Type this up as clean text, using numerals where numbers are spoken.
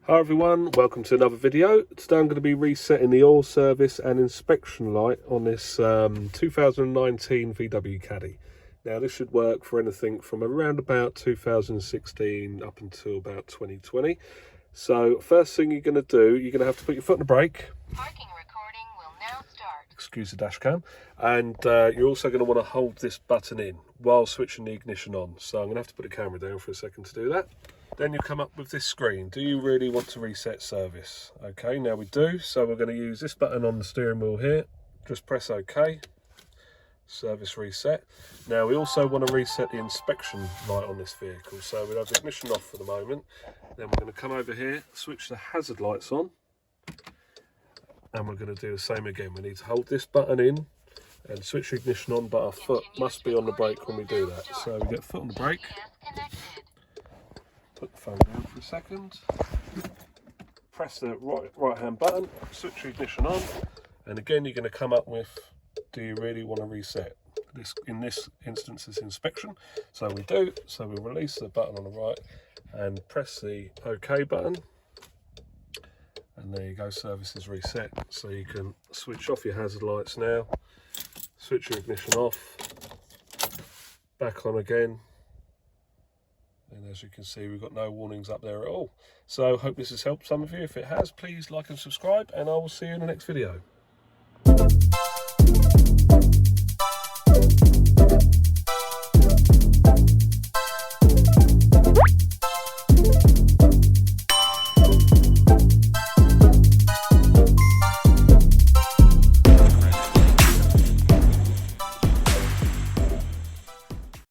Hi everyone, welcome to another video. Today I'm going to be resetting the oil service and inspection light on this 2019 VW Caddy. Now this should work for anything from around about 2016 up until about 2020. So first thing you're going to do, you're going to have to put your foot on the brake. Parking recording will now start. Excuse the dash cam. And you're also going to want to hold this button in while switching the ignition on. So I'm going to have to put the camera down for a second to do that. Then you come up with this screen. Do you really want to reset service? Okay, now we do. So we're going to use this button on the steering wheel here. Just press OK. Service reset. Now we also want to reset the inspection light on this vehicle. So we'll have the ignition off for the moment. Then we're going to come over here, switch the hazard lights on. And we're going to do the same again. We need to hold this button in and switch the ignition on, but our foot must be on the brake when we do that. So we get foot on the brake. Put the phone down for a second, press the right hand button, switch your ignition on, and again you're going to come up with, do you really want to reset? This, in this instance, is inspection, so we do. So we release the button on the right and press the OK button, and there you go, service is reset. So you can switch off your hazard lights now, switch your ignition off, back on again. And as you can see, we've got no warnings up there at all. So hope this has helped some of you. If it has, please like and subscribe, and I will see you in the next video.